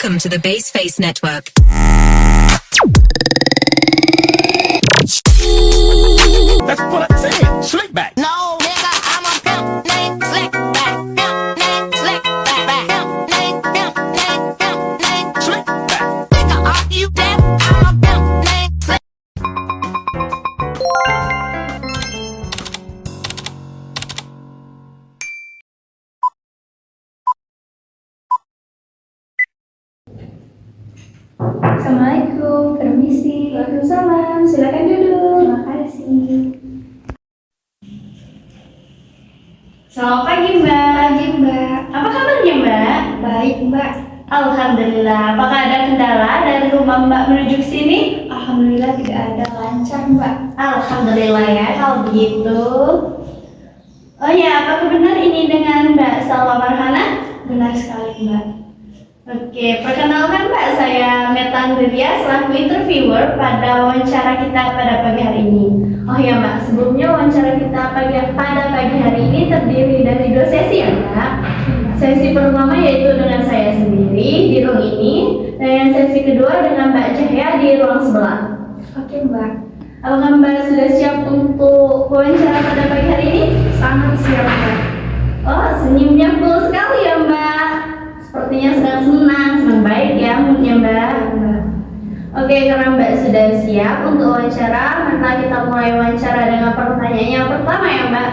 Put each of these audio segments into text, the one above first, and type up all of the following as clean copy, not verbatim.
Welcome to the Baseface Network. That's what I said. Slick back. No, nigga, I'm a pimp named Slick Back. Pimp named Slick Back. Pimp named Slick back. Nigga, are you deaf? I'm a pimp named Slick. Assalamualaikum, permisi. Waalaikumsalam, silakan duduk. Terima kasih. Selamat pagi Mbak. Pagi Mbak. Apa kabarnya Mbak? Baik Mbak. Alhamdulillah. Apakah ada kendala dari rumah Mbak menuju ke sini? Alhamdulillah tidak ada, lancar Mbak. Alhamdulillah ya kalau begitu. Oh ya, apakah benar ini dengan Mbak Salwa Marhana? Benar sekali Mbak. Oke, perkenalkan Mbak, saya Metan Ria selaku interviewer pada wawancara kita pada pagi hari ini. Oh ya Mbak, sebelumnya wawancara kita pada pagi hari ini terdiri dari 2 sesi ya Mbak. Sesi pertama yaitu dengan saya sendiri di ruang ini, dan sesi kedua dengan Mbak Cahya di ruang sebelah. Oke Mbak. Apakah Mbak sudah siap untuk wawancara pada pagi hari ini? Sangat siap Mbak. Oh, senyumnya full sekali ya Mbak. Sepertinya sedang senang baik ya moodnya Mbak. Oke, karena Mbak sudah siap untuk wawancara, maka kita mulai wawancara dengan pertanyaan yang pertama ya Mbak,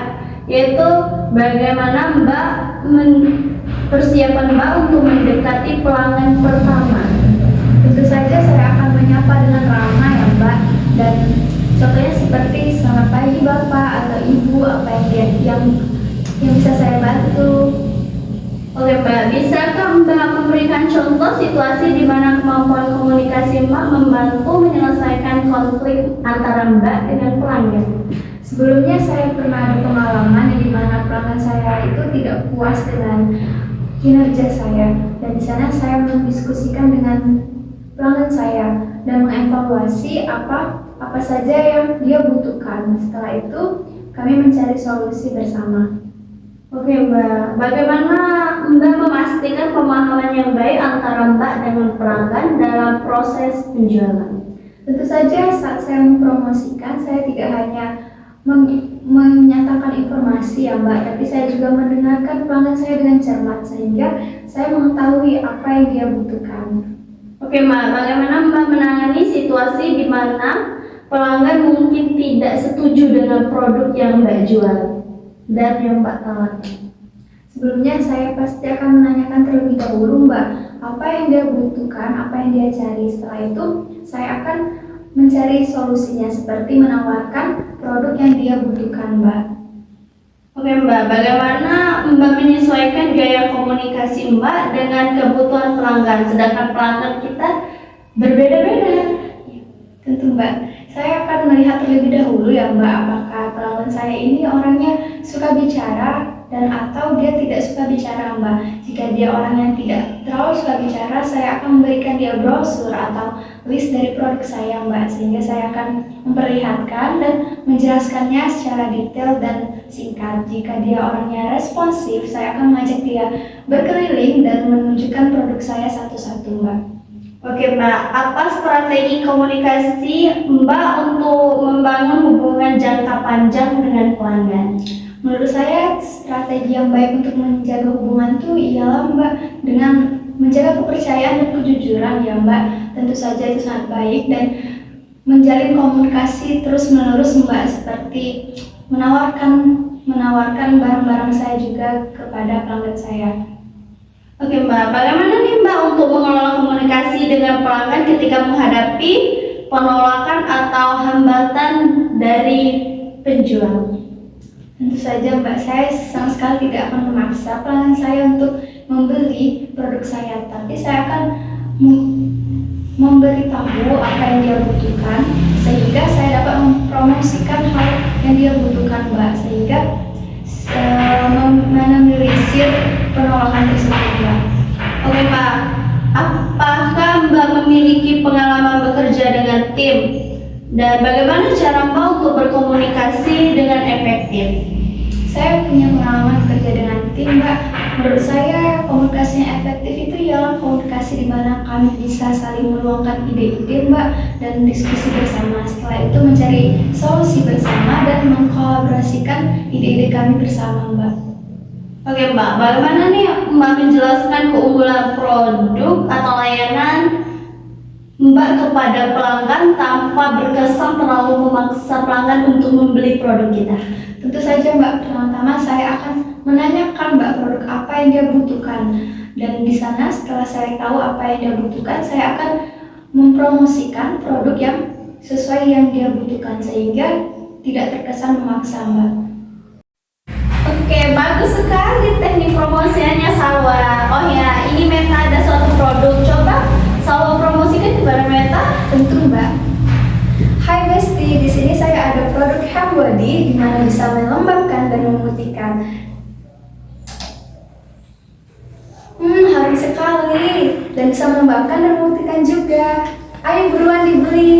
yaitu bagaimana Mbak persiapan Mbak untuk mendekati pelanggan pertama? Tentu saja saya akan menyapa dengan ramah ya Mbak. Dan contohnya seperti selamat pagi Bapak atau Ibu, apa yang bisa saya bantu. Oke Mbak, bisakah Mbak memberikan contoh situasi di mana kemampuan komunikasi Mbak membantu menyelesaikan konflik antara Mbak dengan pelanggan? Sebelumnya saya pernah ada pengalaman di mana pelanggan saya itu tidak puas dengan kinerja saya, dan di sana saya mendiskusikan dengan pelanggan saya dan mengevaluasi apa saja yang dia butuhkan. Setelah itu kami mencari solusi bersama. Oke Mbak, bagaimana Mbak memastikan pemahaman yang baik antara Mbak dengan pelanggan dalam proses penjualan? Tentu saja saat saya mempromosikan, saya tidak hanya menyatakan informasi ya Mbak, tapi saya juga mendengarkan pelanggan saya dengan cermat sehingga saya mengetahui apa yang dia butuhkan. Oke Mbak, bagaimana Mbak menangani situasi di mana pelanggan mungkin tidak setuju dengan produk yang Mbak jual dan yang Mbak tawarkan? Sebelumnya saya pasti akan menanyakan terlebih dahulu Mbak, apa yang dia butuhkan, apa yang dia cari. Setelah itu saya akan mencari solusinya seperti menawarkan produk yang dia butuhkan Mbak. Oke Mbak, bagaimana Mbak menyesuaikan gaya komunikasi Mbak dengan kebutuhan pelanggan, sedangkan pelanggan kita berbeda-beda? Tentu Mbak, saya akan melihat terlebih dahulu ya Mbak, apakah pelanggan saya ini orangnya suka bicara dan atau dia tidak suka bicara Mbak. Jika dia orang yang tidak terlalu suka bicara, saya akan memberikan dia brosur atau list dari produk saya Mbak, sehingga saya akan memperlihatkan dan menjelaskannya secara detail dan singkat. Jika dia orangnya responsif, saya akan mengajak dia berkeliling dan menunjukkan produk saya satu-satu Mbak. Oke Mbak, apa strategi komunikasi Mbak untuk membangun hubungan jangka panjang dengan pelanggan? Menurut saya strategi yang baik untuk menjaga hubungan itu ialah Mbak dengan menjaga kepercayaan dan kejujuran ya Mbak. Tentu saja itu sangat baik, dan menjalin komunikasi terus menerus Mbak, seperti menawarkan barang-barang saya juga kepada pelanggan saya. Oke Mbak, bagaimana nih Mbak untuk mengelola komunikasi dengan pelanggan ketika menghadapi penolakan atau hambatan dari penjual? Tentu saja Mbak, saya sama sekali tidak akan memaksa pelanggan saya untuk membeli produk saya, tapi saya akan memberitahu apa yang dia butuhkan sehingga saya dapat mempromosikan hal yang dia butuhkan Mbak, sehingga meminimalisir penolakan tersebut Mbak. Oke Mbak, apakah Mbak memiliki pengalaman bekerja dengan tim? Dan bagaimana cara Mbak untuk berkomunikasi dengan efektif? Saya punya pengalaman bekerja dengan tim Mbak. Menurut saya komunikasi yang efektif itu ialah komunikasi di di mana kami bisa saling meluangkan ide-ide Mbak dan diskusi bersama. Setelah itu mencari solusi bersama dan mengkolaborasikan ide-ide kami bersama Mbak. Oke Mbak, bagaimana nih Mbak menjelaskan keunggulan produk atau layanan Mbak kepada pelanggan tanpa berkesan terlalu memaksa pelanggan untuk membeli produk kita? Tentu saja Mbak, pertama-tama saya akan menanyakan Mbak produk apa yang dia butuhkan. Dan di sana setelah saya tahu apa yang dia butuhkan, saya akan mempromosikan produk yang sesuai yang dia butuhkan sehingga tidak terkesan memaksa Mbak. Oke, bagus sekali teknik promosiannya Salwa. Oh ya, ini Meta ada suatu produk. Coba Salwa promosikan kepada Meta. Tentu Mbak. Hai Besti, di sini saya ada produk hair body di mana bisa melembabkan dan memutihkan. Harum sekali dan bisa melembabkan dan memutihkan juga. Ayo buruan dibeli.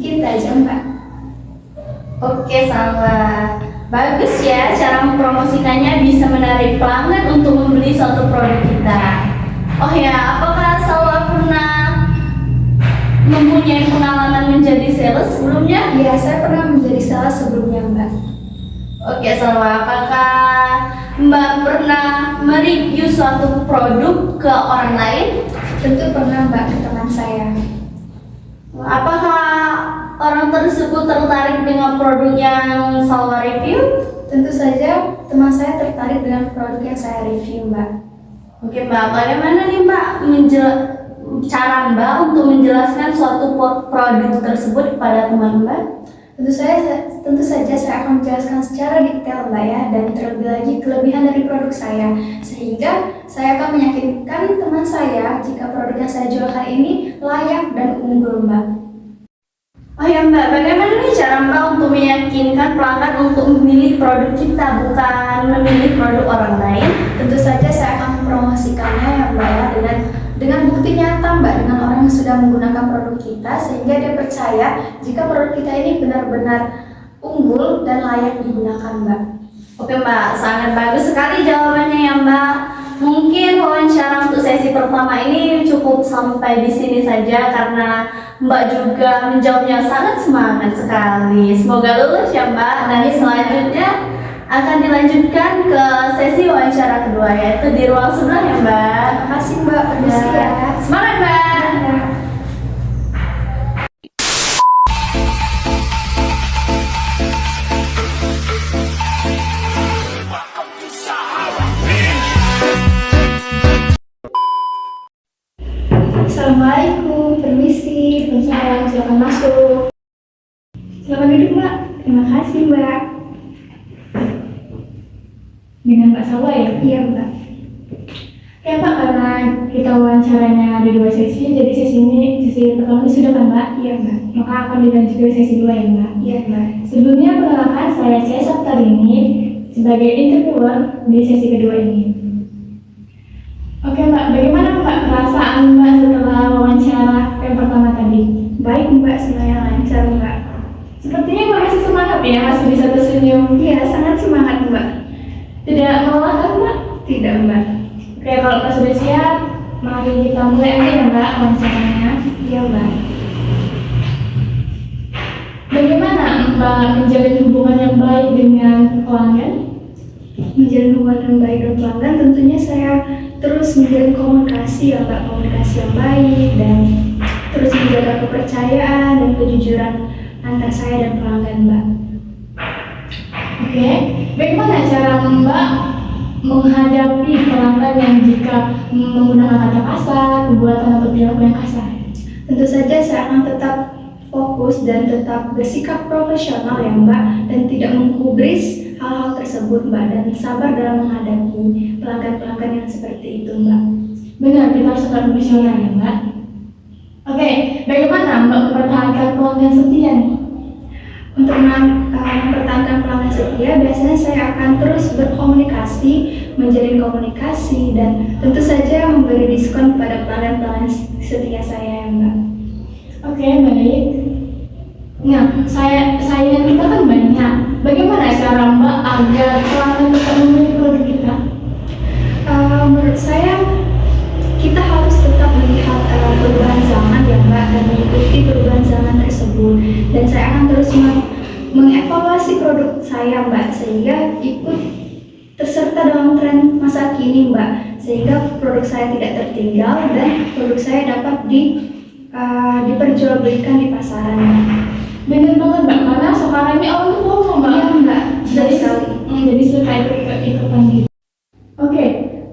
Gitu aja Mbak. Oke Salwa, bagus ya cara mempromosikannya bisa menarik pelanggan untuk membeli suatu produk kita. Oh ya, apakah Salwa pernah mempunyai pengalaman menjadi sales sebelumnya? Ya, saya pernah menjadi sales sebelumnya Mbak. Oke Salwa, apakah Mbak pernah mereview suatu produk ke orang lain? Tentu pernah Mbak, ke teman saya. Apakah orang tersebut tertarik dengan produk yang Salwa review? Tentu saja teman saya tertarik dengan produk yang saya review Mbak. Oke Mbak, bagaimana nih Mbak cara Mbak untuk menjelaskan suatu produk tersebut kepada teman Mbak? Tentu saja saya akan menjelaskan secara detail Mbak ya, dan terlebih lagi kelebihan dari produk saya, sehingga saya akan meyakinkan teman saya jika produk yang saya jualkan ini layak dan unggul Mbak. Oh ya Mbak, bagaimana nih cara Mbak untuk meyakinkan pelanggan untuk memilih produk kita bukan memilih produk orang lain? Tentu saja saya akan mempromosikannya ya Mbak ya, dengan bukti nyata Mbak, dengan orang yang sudah menggunakan produk kita sehingga dia percaya jika produk kita ini benar-benar unggul dan layak digunakan Mbak. Oke Mbak, sangat bagus sekali jawabannya ya Mbak. Mungkin wawancara untuk sesi pertama ini cukup sampai di sini saja karena Mbak juga menjawabnya sangat semangat sekali. Semoga lulus ya Mbak, dan selanjutnya akan dilanjutkan ke sesi wawancara kedua yaitu di ruang sebelah ya Mbak. Terima kasih Mbak, permisi ya. Semangat Mbak. Assalamualaikum, permisi, silakan masuk. Silakan duduk Mbak. Terima kasih Mbak. Dengan Mbak Salwa ya? Iya Mbak. Ya Mbak, karena kita wawancaranya ada 2 sesi, jadi sesi pertama ini sudah kan Mbak? Iya Mbak. Maka akan dilanjutkan sesi 2 ya Mbak? Iya Mbak. Sebelumnya perkenalkan, saya Sabtarini sebagai interviewer di sesi kedua ini. Oke Mbak, bagaimana Mbak perasaan Mbak setelah wawancara yang pertama tadi? Baik Mbak, semuanya lancar Mbak. Sepertinya Mbak masih semangat ya, masih bisa tersenyum. Iya, sangat semangat Mbak. Tidak melelahkan Mbak? Tidak Mbak. Oke, kalau Mbak sudah siap, mari kita mulai aja ya Mbak wawancaranya. Iya Mbak. Bagaimana Mbak menjalin hubungan yang baik dengan pelanggan? Menjalin hubungan yang baik dengan pelanggan tentunya saya terus menjalin komunikasi ya Mbak, komunikasi yang baik dan terus menjaga kepercayaan dan kejujuran antara saya dan pelanggan Mbak. Oke, bagaimana cara Mbak menghadapi pelanggan yang jika menggunakan kata kasar, perbuatan atau perilaku yang kasar? Tentu saja saya akan tetap fokus dan tetap bersikap profesional ya Mbak, dan tidak menggubris hal-hal tersebut Mbak, dan sabar dalam menghadapi pelanggan-pelanggan yang seperti itu Mbak. Benar, kita harus tetap profesional ya Mbak. Oke, bagaimana Mbak mempertahankan pelanggan setia nih? Untuk mempertahankan pelanggan setia, biasanya saya akan terus berkomunikasi, menjalin komunikasi, dan tentu saja memberi diskon kepada pelanggan-pelanggan setia saya ya Mbak. Oke, baik. Nah, saingan kita kan banyak. Bagaimana cara Mbak agar pelanggan tetap membeli produk kita? Menurut saya, kita harus tetap dan saya akan terus mengevaluasi produk saya Mbak, sehingga ikut terserta dalam tren masa kini Mbak, sehingga produk saya tidak tertinggal dan produk saya dapat diperjualbelikan di pasaran Mbak. Bener banget Mbak, karena sekarang ini orang tuh FOMO Mbak. Iya Mbak, benar sekali. Jadi suka ikut-ikutan gitu. Oke,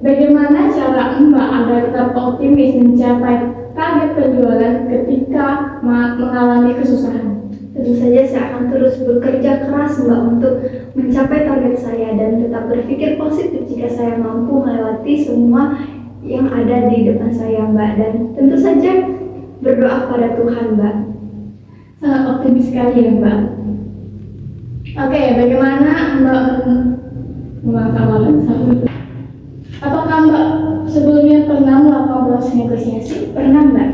bagaimana cara Mbak agar tetap optimis mencapai target penjualan ketika mengalami kesusahan? Tentu saja saya akan terus bekerja keras Mbak untuk mencapai target saya dan tetap berpikir positif jika saya mampu melewati semua yang ada di depan saya Mbak, dan tentu saja berdoa pada Tuhan Mbak. Sangat optimis sekali ya Mbak. Oke, bagaimana Mbak apakah Mbak sebelumnya pernah melakukan proses negosiasi? Pernah Mbak.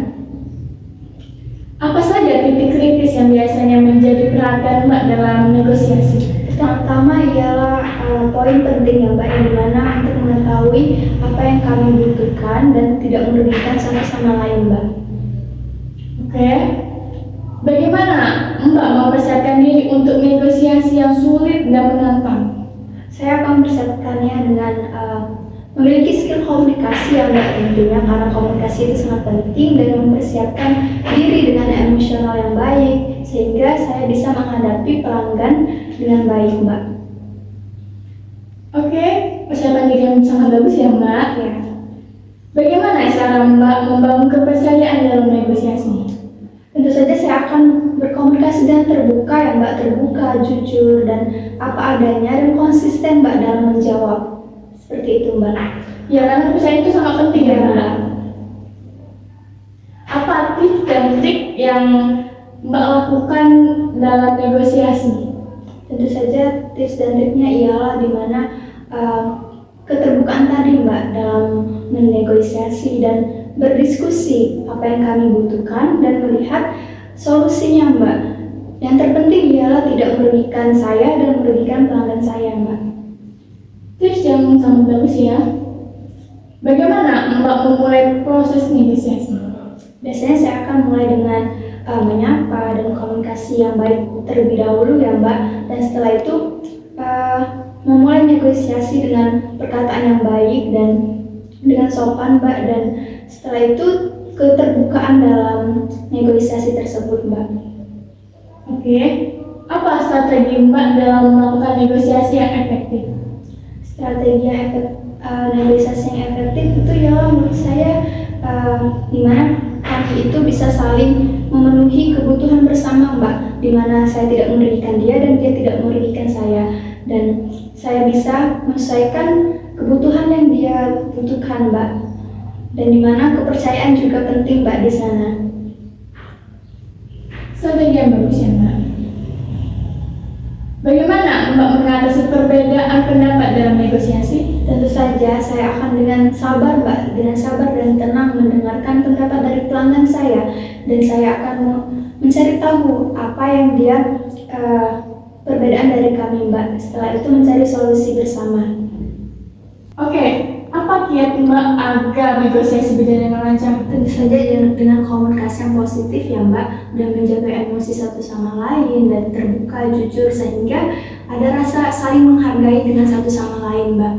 Apa saja titik kritis yang biasanya menjadi perhatian Mbak dalam negosiasi? Pertama ialah poin penting ya Mbak, yang dimana untuk mengetahui apa yang kami butuhkan dan tidak merugikan satu sama lain Mbak. Oke, bagaimana Mbak mempersiapkan diri untuk negosiasi yang sulit dan menantang? Saya akan mempersiapkannya dengan memiliki skill komunikasi yang Mbak, tentunya karena komunikasi itu sangat penting, dan mempersiapkan diri dengan emosional yang baik sehingga saya bisa menghadapi pelanggan dengan baik Mbak. Oke, persiapan diri yang sangat bagus ya Mbak. Ya. Bagaimana cara Mbak membangun kepercayaan dalam negosiasi? Tentu saja saya akan berkomunikasi dengan terbuka ya Mbak, terbuka, jujur, dan apa adanya, dan konsisten Mbak dalam menjawab. Seperti itu Mbak. Ya, karena kepercayaan itu sangat penting ya Mbak. Apa tips dan trik yang Mbak lakukan dalam negosiasi? Tentu saja tips dan triknya ialah dimana keterbukaan tadi Mbak dalam menegosiasi dan berdiskusi apa yang kami butuhkan dan melihat solusinya Mbak. Yang terpenting ialah tidak merugikan saya dan merugikan pelanggan saya Mbak. Tips yang sangat bagus ya. Bagaimana Mbak memulai proses negosiasi? Biasanya saya akan mulai dengan menyapa dan komunikasi yang baik terlebih dahulu ya Mbak, dan setelah itu memulai negosiasi dengan perkataan yang baik dan dengan sopan Mbak, dan setelah itu keterbukaan dalam negosiasi tersebut Mbak. Oke, apa strategi Mbak dalam melakukan negosiasi yang efektif? Strategi negosiasi yang efektif itu ialah menurut saya di mana kami itu bisa saling memenuhi kebutuhan bersama Mbak, di mana saya tidak merugikan dia dan dia tidak merugikan saya, dan saya bisa menyesuaikan kebutuhan yang dia butuhkan Mbak, dan di mana kepercayaan juga penting Mbak di sana. Strategi yang bagus ya Mbak. Bagaimana Mbak mengatasi perbedaan pendapat dalam negosiasi? Tentu saja saya akan dengan sabar Mbak, dengan sabar dan tenang mendengarkan pendapat dari pelanggan saya, dan saya akan mencari tahu apa yang dia perbedaan dari kami Mbak. Setelah itu mencari solusi bersama. Oke, apa kiat Mbak agar negosiasi berjalan dengan lancar? Tentu saja dengan komunikasi yang positif ya Mbak, dan menjaga emosi satu sama lain dan terbuka, jujur, sehingga ada rasa saling menghargai dengan satu sama lain Mbak.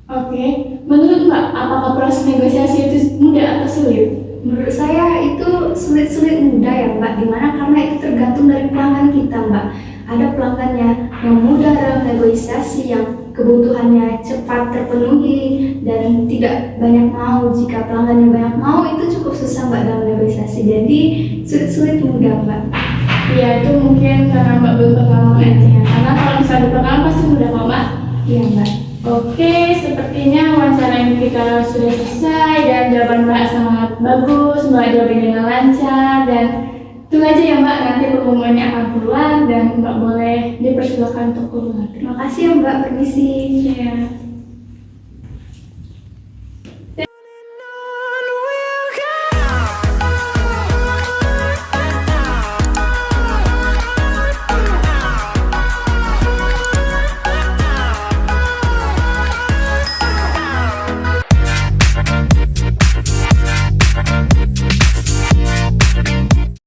Oke, menurut Mbak, apakah proses negosiasi itu mudah atau sulit? Menurut saya itu sulit-sulit mudah ya Mbak, dimana karena itu tergantung dari pelanggan kita Mbak. Ada pelanggannya yang mudah dalam negosiasi, yang kebutuhannya cepat terpenuhi dan tidak banyak mau. Jika pelanggannya banyak mau, itu cukup susah Mbak dalam negosiasi. Jadi sulit-sulit mudah Mbak. Ya, itu mungkin karena Mbak belum pengalaman aja. Karena kalau misalnya pengalaman pasti mudah kok Mbak. Iya Mbak. Oke, sepertinya wawancara ini kita sudah selesai dan jawaban Mbak sangat bagus. Mbak jawabin dengan lancar, dan tunggu aja ya Mbak, nanti pengumumannya akan keluar dan Mbak boleh dipersilakan untuk keluar. Terima kasih ya Mbak, permisi. Ya.